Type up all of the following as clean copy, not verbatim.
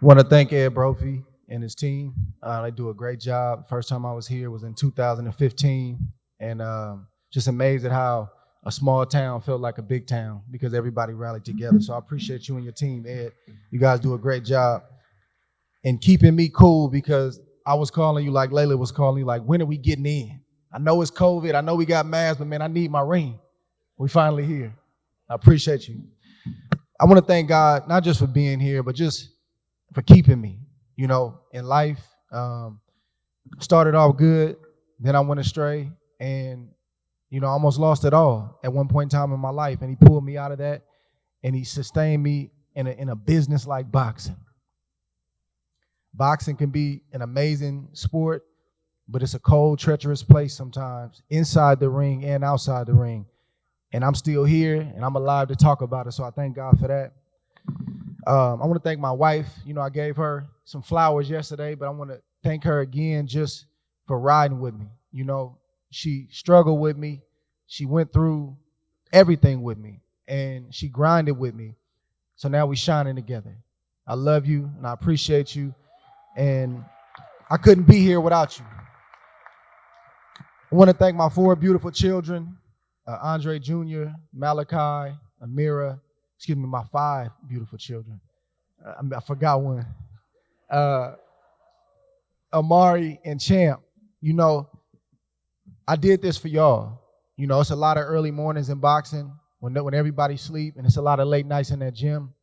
Want to thank Ed Brophy and his team. They do a great job. First time I was here was in 2015, and just amazed at how a small town felt like a big town because everybody rallied together. So I appreciate you and your team, Ed. You guys do a great job in keeping me cool because I was calling you like Layla was calling you like, when are we getting in? I know it's COVID. I know we got masks, but man, I need my ring. We finally here. I appreciate you. I want to thank God, not just for being here, but just for keeping me, in life. Started off good, then I went astray and, almost lost it all at one point in time in my life. And he pulled me out of that and he sustained me in a business like boxing. Boxing can be an amazing sport, but it's a cold, treacherous place sometimes, inside the ring and outside the ring. And I'm still here and I'm alive to talk about it. So I thank God for that. I want to thank my wife. I gave her some flowers yesterday, but I want to thank her again just for riding with me. She struggled with me. She went through everything with me and she grinded with me. So now we're shining together. I love you and I appreciate you. And I couldn't be here without you. I want to thank my 4 beautiful children, Andre Jr., Malachi, Amira, my 5 beautiful children. I forgot one. Amari and Champ. I did this for y'all. It's a lot of early mornings in boxing when everybody sleep, and it's a lot of late nights in that gym.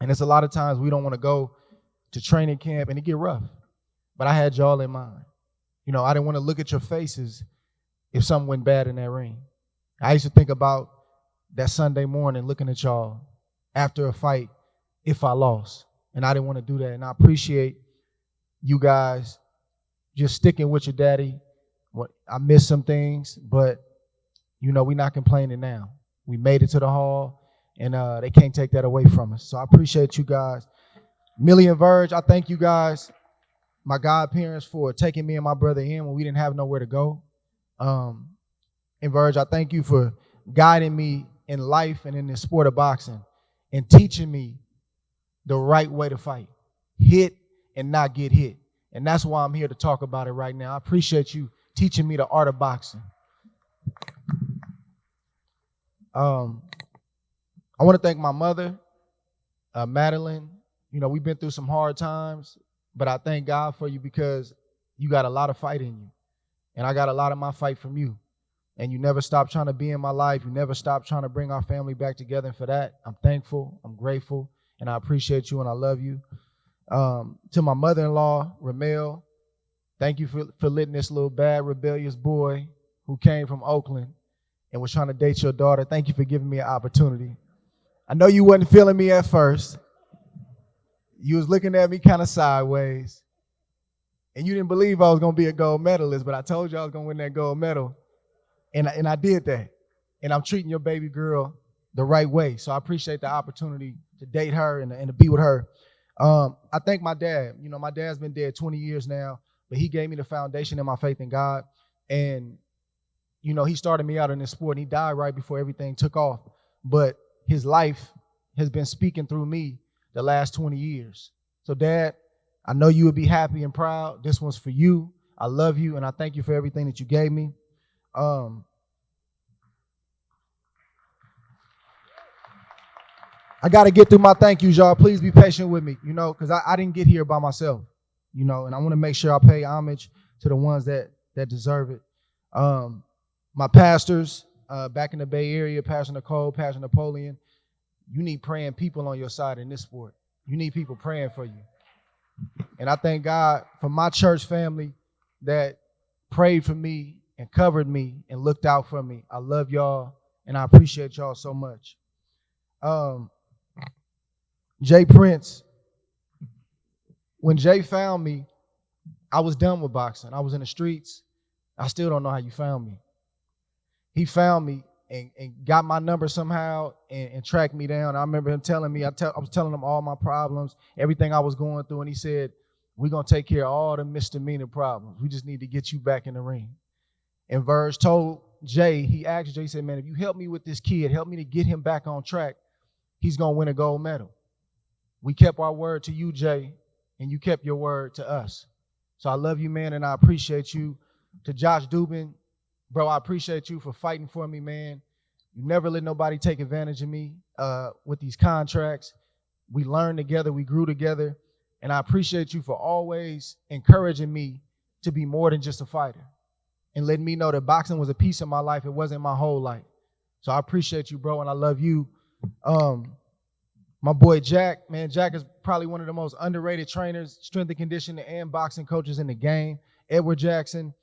And it's a lot of times we don't want to go to training camp and it get rough. But I had y'all in mind. I didn't want to look at your faces if something went bad in that ring. I used to think about that Sunday morning looking at y'all after a fight if I lost. And I didn't want to do that. And I appreciate you guys just sticking with your daddy. I missed some things, but, we're not complaining now. We made it to the hall, and they can't take that away from us. So I appreciate you guys. Millie and Verge, I thank you guys, my godparents, for taking me and my brother in when we didn't have nowhere to go. And Verge, I thank you for guiding me in life and in the sport of boxing and teaching me the right way to fight. Hit and not get hit. And that's why I'm here to talk about it right now. I appreciate you teaching me the art of boxing. I want to thank my mother, Madeline. We've been through some hard times, but I thank God for you because you got a lot of fight in you. And I got a lot of my fight from you. And you never stopped trying to be in my life. You never stopped trying to bring our family back together. And for that, I'm thankful, I'm grateful, and I appreciate you and I love you. To my mother-in-law, Ramel, thank you for letting this little bad, rebellious boy who came from Oakland and was trying to date your daughter. Thank you for giving me an opportunity. I know you wasn't feeling me at first. You was looking at me kind of sideways. And you didn't believe I was going to be a gold medalist, but I told you I was going to win that gold medal. And I did that. And I'm treating your baby girl the right way. So I appreciate the opportunity to date her and to be with her. I thank my dad. My dad's been dead 20 years now, but he gave me the foundation in my faith in God. And, he started me out in this sport and he died right before everything took off. But his life has been speaking through me the last 20 years. So Dad, I know you would be happy and proud. This one's for you. I love you and I thank you for everything that you gave me. I got to get through my thank yous, y'all. Please be patient with me, because I didn't get here by myself, and I want to make sure I pay homage to the ones that deserve it. My pastors back in the Bay Area, Pastor Nicole, Pastor Napoleon, you need praying people on your side in this sport. You need people praying for you. And I thank God for my church family that prayed for me and covered me and looked out for me. I love y'all and I appreciate y'all so much. Jay Prince, when Jay found me, I was done with boxing. I was in the streets. I still don't know how you found me. He found me and got my number somehow and tracked me down. I remember him telling me, I was telling him all my problems, everything I was going through, and he said, we're going to take care of all the misdemeanor problems. We just need to get you back in the ring. And Verge told Jay, he asked Jay, he said, man, if you help me with this kid, help me to get him back on track, he's going to win a gold medal. We kept our word to you, Jay, and you kept your word to us. So I love you, man, and I appreciate you. To Josh Dubin, bro, I appreciate you for fighting for me, man. You never let nobody take advantage of me with these contracts. We learned together, we grew together, and I appreciate you for always encouraging me to be more than just a fighter and letting me know that boxing was a piece of my life. It wasn't my whole life. So I appreciate you, bro, and I love you. My boy Jack, man, Jack is probably one of the most underrated trainers, strength and conditioning and boxing coaches in the game. Edward Jackson,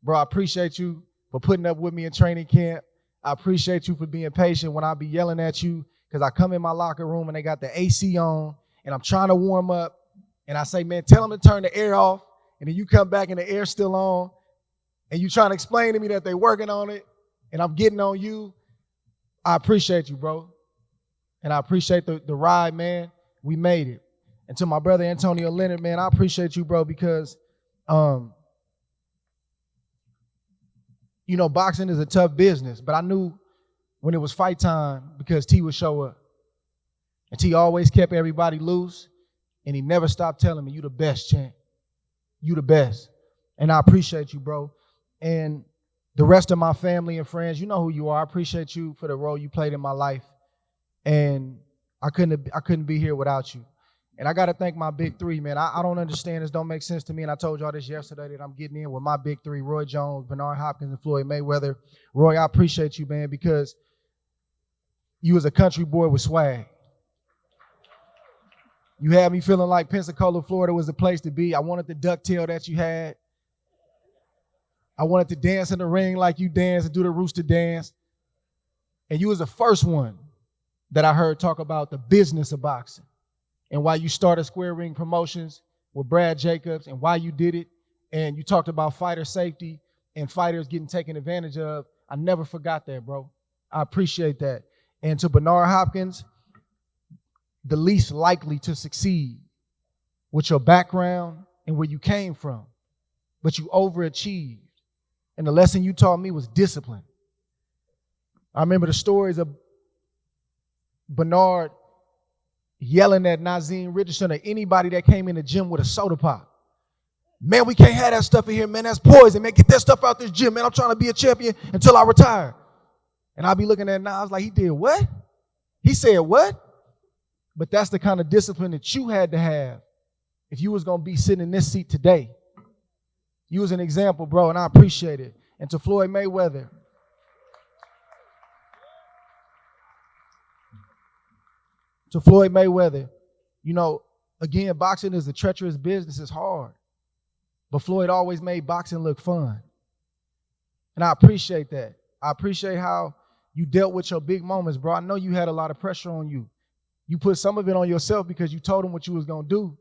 bro, I appreciate you for putting up with me in training camp. I appreciate you for being patient when I be yelling at you because I come in my locker room and they got the AC on and I'm trying to warm up and I say, man, tell them to turn the air off, and then you come back and the air's still on and you trying to explain to me that they working on it and I'm getting on you. I appreciate you, bro. And I appreciate the ride, man. We made it. And to my brother Antonio Leonard, man, I appreciate you, bro, because, boxing is a tough business. But I knew when it was fight time because T would show up. And T always kept everybody loose. And he never stopped telling me, you the best, champ. You the best. And I appreciate you, bro. And the rest of my family and friends, you know who you are. I appreciate you for the role you played in my life. And I couldn't be here without you. And I got to thank my big three, man. I don't understand. This don't make sense to me. And I told y'all this yesterday that I'm getting in with my big three, Roy Jones, Bernard Hopkins, and Floyd Mayweather. Roy, I appreciate you, man, because you was a country boy with swag. You had me feeling like Pensacola, Florida was the place to be. I wanted the ducktail that you had. I wanted to dance in the ring like you danced and do the rooster dance. And you was the first one that I heard talk about the business of boxing and why you started Square Ring Promotions with Brad Jacobs and why you did it. And you talked about fighter safety and fighters getting taken advantage of. I never forgot that, bro. I appreciate that. And to Bernard Hopkins, the least likely to succeed with your background and where you came from, but you overachieved. And the lesson you taught me was discipline. I remember the stories of Bernard yelling at Nazim Richardson or anybody that came in the gym with a soda pop. Man, we can't have that stuff in here, man. That's poison, man. Get that stuff out this gym, man. I'm trying to be a champion until I retire. And I'll be looking at Nas like, he did what? He said what? But that's the kind of discipline that you had to have if you was going to be sitting in this seat today. You was an example, bro, and I appreciate it. And to Floyd Mayweather, again, boxing is a treacherous business. It's hard. But Floyd always made boxing look fun. And I appreciate that. I appreciate how you dealt with your big moments, bro. I know you had a lot of pressure on you. You put some of it on yourself because you told him what you was going to do.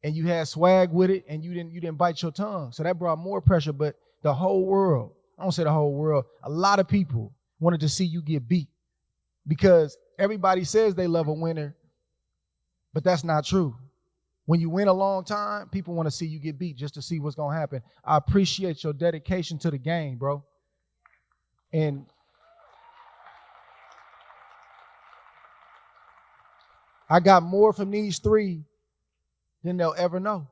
And you had swag with it, and you didn't bite your tongue. So that brought more pressure. But the whole world, I don't say the whole world, a lot of people wanted to see you get beat because everybody says they love a winner, but that's not true. When you win a long time, people want to see you get beat just to see what's going to happen. I appreciate your dedication to the game, bro. And I got more from these three than they'll ever know.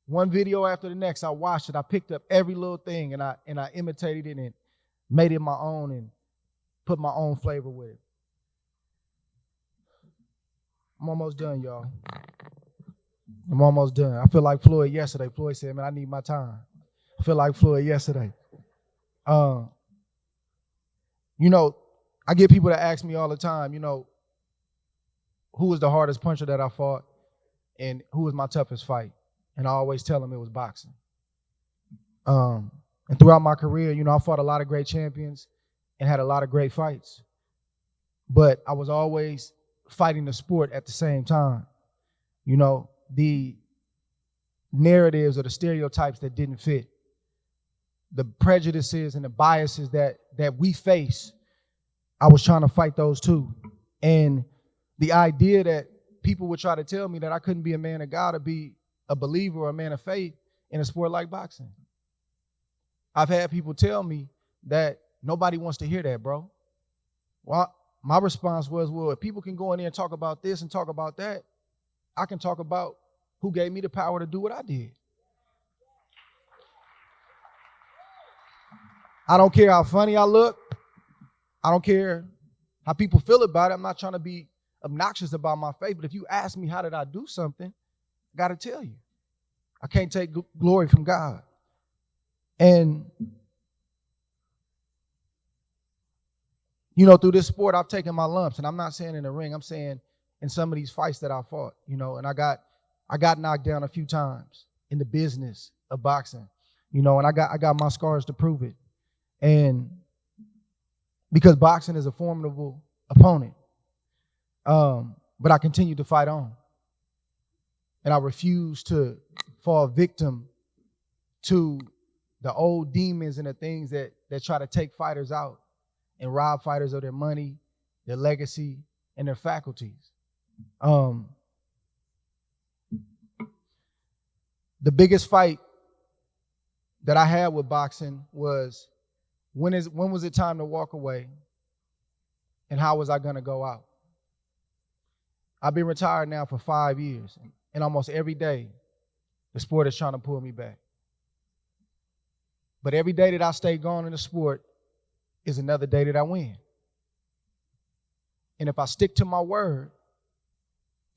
One video after the next, I watched it. I picked up every little thing and I imitated it and made it my own and put my own flavor with it. I'm almost done, y'all. I'm almost done. I feel like Floyd yesterday. Floyd said, man, I need my time. I feel like Floyd yesterday. I get people that ask me all the time, who was the hardest puncher that I fought and who was my toughest fight? And I always tell them it was boxing. And throughout my career, I fought a lot of great champions and had a lot of great fights. But I was always fighting the sport at the same time. The narratives or the stereotypes that didn't fit, the prejudices and the biases that we face, I was trying to fight those too. And the idea that people would try to tell me that I couldn't be a man of God or be a believer or a man of faith in a sport like boxing. I've had people tell me that nobody wants to hear that, bro. Well, my response was, well, if people can go in there and talk about this and talk about that, I can talk about who gave me the power to do what I did. I don't care how funny I look. I don't care how people feel about it. I'm not trying to be obnoxious about my faith, but if you ask me how did I do something, I got to tell you. I can't take glory from God. And, you know, through this sport, I've taken my lumps, and I'm not saying in the ring. I'm saying in some of these fights that I fought, you know, and I got knocked down a few times in the business of boxing, you know, and I got my scars to prove it. And because boxing is a formidable opponent, but I continue to fight on. And I refuse to fall victim to the old demons and the things that try to take fighters out and rob fighters of their money, their legacy, and their faculties. The biggest fight that I had with boxing was when was it time to walk away, and how was I going to go out? I've been retired now for 5 years, and almost every day the sport is trying to pull me back. But every day that I stay gone in the sport is another day that I win. And if I stick to my word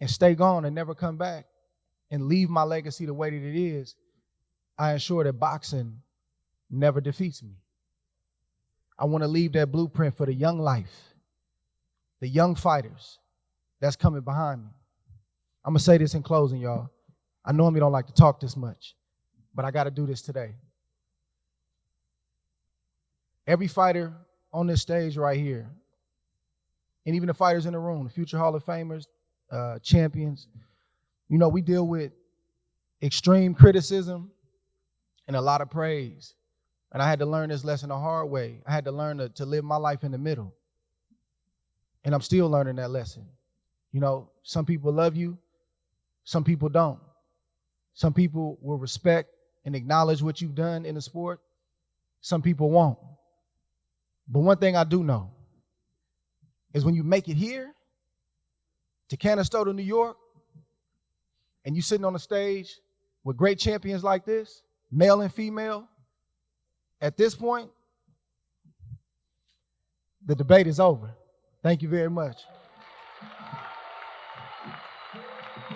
and stay gone and never come back and leave my legacy the way that it is, I ensure that boxing never defeats me. I want to leave that blueprint for the young life, the young fighters that's coming behind me. I'm going to say this in closing, y'all. I normally don't like to talk this much, but I got to do this today. Every fighter on this stage right here, and even the fighters in the room, the future Hall of Famers, champions, you know, we deal with extreme criticism and a lot of praise. And I had to learn this lesson the hard way. I had to learn to live my life in the middle. And I'm still learning that lesson. You know, some people love you, some people don't. Some people will respect and acknowledge what you've done in the sport. Some people won't. But one thing I do know is when you make it here to Canastota, New York, and you sitting on a stage with great champions like this, male and female, at this point, the debate is over. Thank you very much.